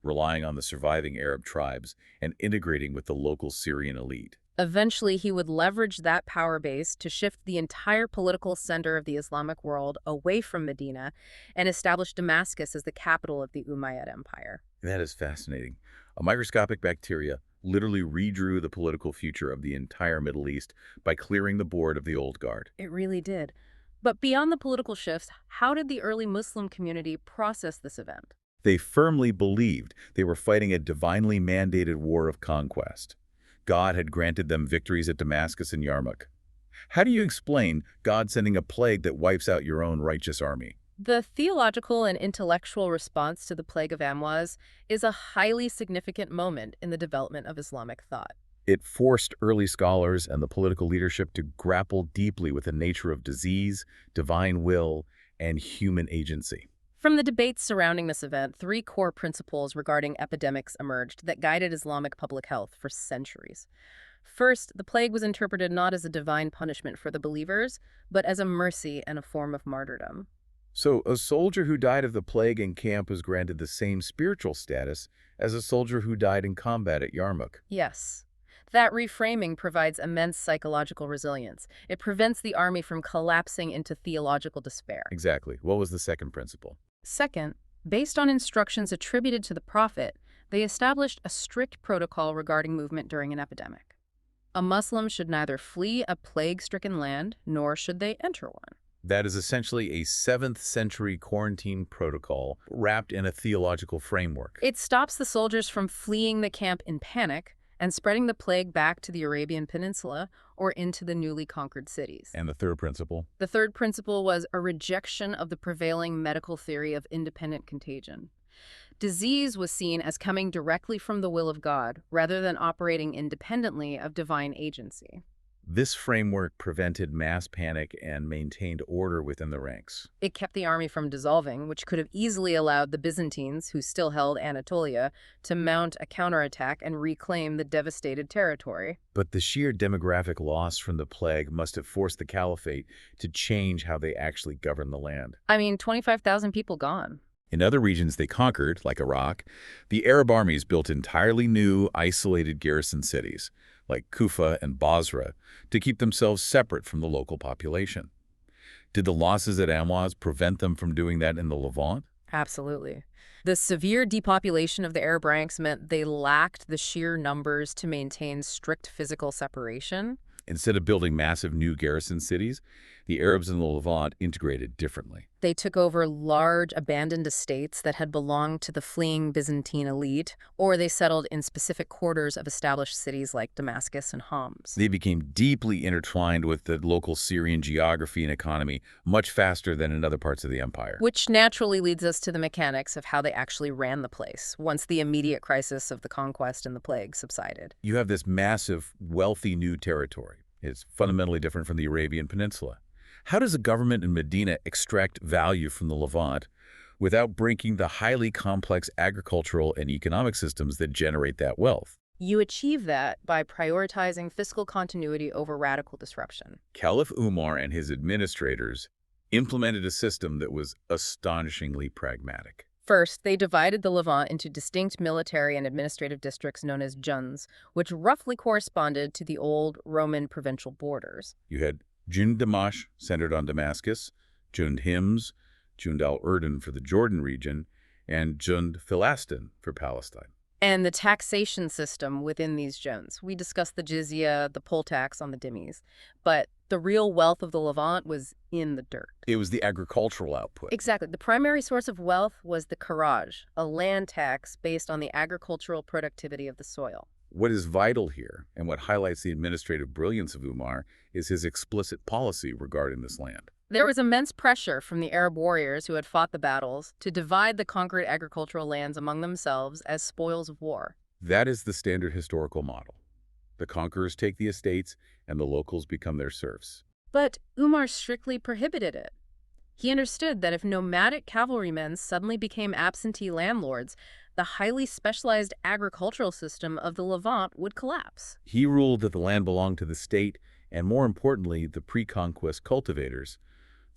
relying on the surviving Arab tribes and integrating with the local Syrian elite. Eventually, he would leverage that power base to shift the entire political center of the Islamic world away from Medina and establish Damascus as the capital of the Umayyad Empire. That is fascinating. A microscopic bacteria literally redrew the political future of the entire Middle East by clearing the board of the old guard. It really did. But beyond the political shifts, how did the early Muslim community process this event? They firmly believed they were fighting a divinely mandated war of conquest. God had granted them victories at Damascus and Yarmouk. How do you explain God sending a plague that wipes out your own righteous army? The theological and intellectual response to the plague of Amwas is a highly significant moment in the development of Islamic thought. It forced early scholars and the political leadership to grapple deeply with the nature of disease, divine will, and human agency. From the debates surrounding this event, three core principles regarding epidemics emerged that guided Islamic public health for centuries. First, the plague was interpreted not as a divine punishment for the believers, but as a mercy and a form of martyrdom. So a soldier who died of the plague in camp was granted the same spiritual status as a soldier who died in combat at Yarmouk. Yes. That reframing provides immense psychological resilience. It prevents the army from collapsing into theological despair. Exactly. What was the second principle? Second, based on instructions attributed to the prophet, they established a strict protocol regarding movement during an epidemic. A Muslim should neither flee a plague-stricken land, nor should they enter one. That is essentially a 7th century quarantine protocol wrapped in a theological framework. It stops the soldiers from fleeing the camp in panic and spreading the plague back to the Arabian Peninsula or into the newly conquered cities. And the third principle? The third principle was a rejection of the prevailing medical theory of independent contagion. Disease was seen as coming directly from the will of God, rather than operating independently of divine agency. This framework prevented mass panic and maintained order within the ranks. It kept the army from dissolving, which could have easily allowed the Byzantines, who still held Anatolia, to mount a counterattack and reclaim the devastated territory. But the sheer demographic loss from the plague must have forced the caliphate to change how they actually governed the land. 25,000 people gone. In other regions they conquered, like Iraq, the Arab armies built entirely new, isolated garrison cities, like Kufa and Basra, to keep themselves separate from the local population. Did the losses at Amwaz prevent them from doing that in the Levant? Absolutely. The severe depopulation of the Arab ranks meant they lacked the sheer numbers to maintain strict physical separation. Instead of building massive new garrison cities, the Arabs in the Levant integrated differently. They took over large abandoned estates that had belonged to the fleeing Byzantine elite, or they settled in specific quarters of established cities like Damascus and Homs. They became deeply intertwined with the local Syrian geography and economy much faster than in other parts of the empire. Which naturally leads us to the mechanics of how they actually ran the place once the immediate crisis of the conquest and the plague subsided. You have this massive, wealthy new territory. It's fundamentally different from the Arabian Peninsula. How does a government in Medina extract value from the Levant without breaking the highly complex agricultural and economic systems that generate that wealth? You achieve that by prioritizing fiscal continuity over radical disruption. Caliph Umar and his administrators implemented a system that was astonishingly pragmatic. First, they divided the Levant into distinct military and administrative districts known as junds, which roughly corresponded to the old Roman provincial borders. You had Jund Damash, centered on Damascus, Jund Hims, Jund al-Urdun for the Jordan region, and Jund Philastin for Palestine. And the taxation system within these junds. We discussed the jizya, the poll tax on the dhimmis, but the real wealth of the Levant was in the dirt. It was the agricultural output. Exactly. The primary source of wealth was the kharaj, a land tax based on the agricultural productivity of the soil. What is vital here, and what highlights the administrative brilliance of Umar, is his explicit policy regarding this land. There was immense pressure from the Arab warriors who had fought the battles to divide the conquered agricultural lands among themselves as spoils of war. That is the standard historical model. The conquerors take the estates, and the locals become their serfs. But Umar strictly prohibited it. He understood that if nomadic cavalrymen suddenly became absentee landlords, the highly specialized agricultural system of the Levant would collapse. He ruled that the land belonged to the state, and more importantly, the pre-conquest cultivators,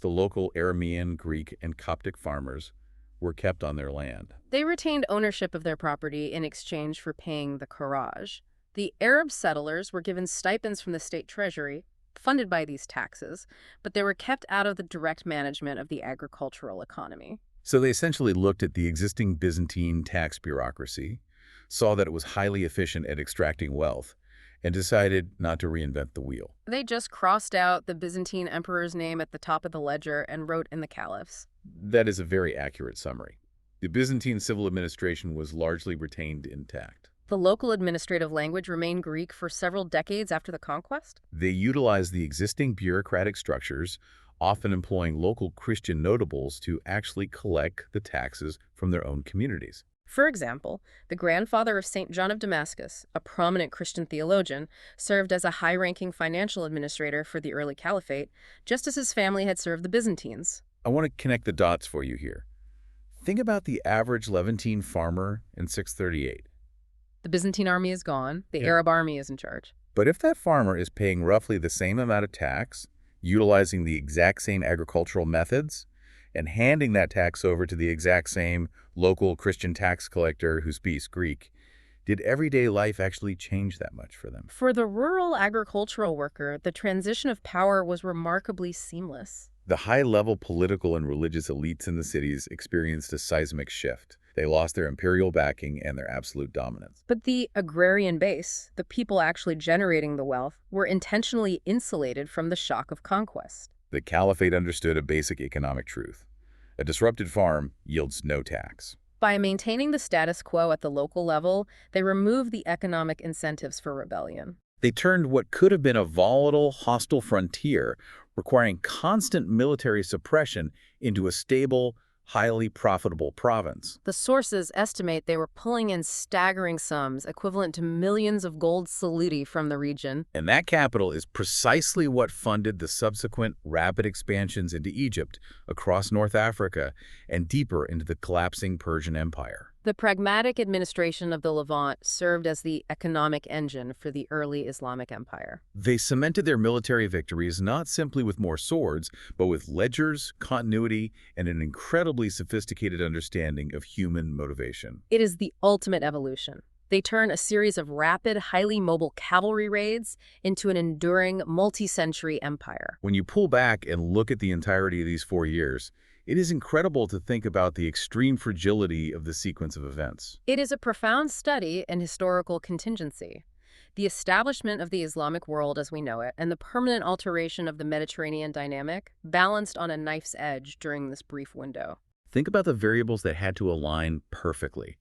the local Aramean, Greek, and Coptic farmers, were kept on their land. They retained ownership of their property in exchange for paying the kharaj. The Arab settlers were given stipends from the state treasury, funded by these taxes, but they were kept out of the direct management of the agricultural economy. So they essentially looked at the existing Byzantine tax bureaucracy, saw that it was highly efficient at extracting wealth, and decided not to reinvent the wheel. They just crossed out the Byzantine emperor's name at the top of the ledger and wrote in the caliphs. That is a very accurate summary. The Byzantine civil administration was largely retained intact. The local administrative language remained Greek for several decades after the conquest. They utilized the existing bureaucratic structures, often employing local Christian notables to actually collect the taxes from their own communities. For example, the grandfather of St. John of Damascus, a prominent Christian theologian, served as a high-ranking financial administrator for the early caliphate, just as his family had served the Byzantines. I want to connect the dots for you here. Think about the average Levantine farmer in 638. The Byzantine army is gone. The Arab army is in charge. But if that farmer is paying roughly the same amount of tax, utilizing the exact same agricultural methods, and handing that tax over to the exact same local Christian tax collector who speaks Greek, did everyday life actually change that much for them? For the rural agricultural worker, the transition of power was remarkably seamless. The high-level political and religious elites in the cities experienced a seismic shift. They lost their imperial backing and their absolute dominance. But the agrarian base, the people actually generating the wealth, were intentionally insulated from the shock of conquest. The caliphate understood a basic economic truth. A disrupted farm yields no tax. By maintaining the status quo at the local level, they removed the economic incentives for rebellion. They turned what could have been a volatile, hostile frontier, requiring constant military suppression, into a stable, highly profitable province. The sources estimate they were pulling in staggering sums equivalent to millions of gold saluti from the region. And that capital is precisely what funded the subsequent rapid expansions into Egypt, across North Africa, and deeper into the collapsing Persian Empire. The pragmatic administration of the Levant served as the economic engine for the early Islamic Empire. They cemented their military victories not simply with more swords, but with ledgers, continuity, and an incredibly sophisticated understanding of human motivation. It is the ultimate evolution. They turn a series of rapid, highly mobile cavalry raids into an enduring, multi-century empire. When you pull back and look at the entirety of these 4 years, it is incredible to think about the extreme fragility of the sequence of events. It is a profound study in historical contingency. The establishment of the Islamic world as we know it, and the permanent alteration of the Mediterranean dynamic, balanced on a knife's edge during this brief window. Think about the variables that had to align perfectly.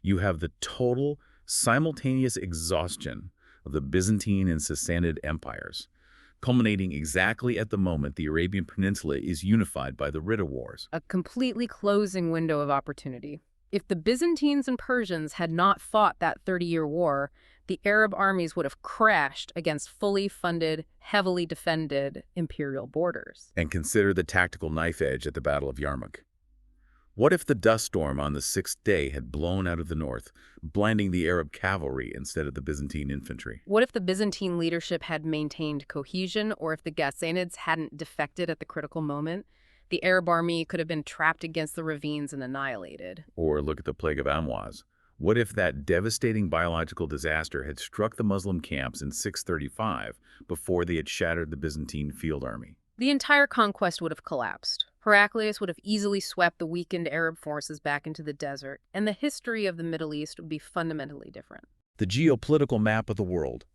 You have the total, simultaneous exhaustion of the Byzantine and Sassanid empires, culminating exactly at the moment the Arabian Peninsula is unified by the Ridda Wars. A completely closing window of opportunity. If the Byzantines and Persians had not fought that 30-year war, the Arab armies would have crashed against fully funded, heavily defended imperial borders. And consider the tactical knife edge at the Battle of Yarmouk. What if the dust storm on the 6th day had blown out of the north, blinding the Arab cavalry instead of the Byzantine infantry? What if the Byzantine leadership had maintained cohesion, or if the Ghassanids hadn't defected at the critical moment? The Arab army could have been trapped against the ravines and annihilated. Or look at the Plague of Amwaz. What if that devastating biological disaster had struck the Muslim camps in 635 before they had shattered the Byzantine field army? The entire conquest would have collapsed. Heraclius would have easily swept the weakened Arab forces back into the desert, and the history of the Middle East would be fundamentally different. The geopolitical map of the world,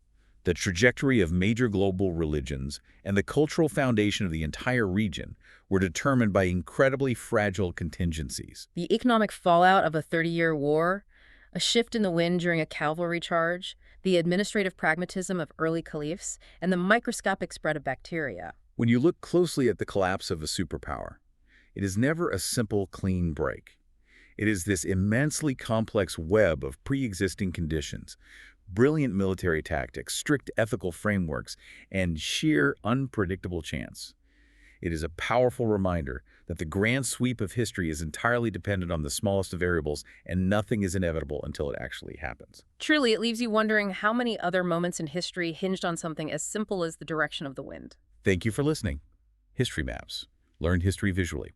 the trajectory of major global religions, and the cultural foundation of the entire region were determined by incredibly fragile contingencies. The economic fallout of a 30-year war, a shift in the wind during a cavalry charge, the administrative pragmatism of early caliphs, and the microscopic spread of bacteria. When you look closely at the collapse of a superpower, it is never a simple, clean break. It is this immensely complex web of pre-existing conditions, brilliant military tactics, strict ethical frameworks, and sheer unpredictable chance. It is a powerful reminder that the grand sweep of history is entirely dependent on the smallest of variables, and nothing is inevitable until it actually happens. Truly, it leaves you wondering how many other moments in history hinged on something as simple as the direction of the wind. Thank you for listening. History Maps. Learn history visually.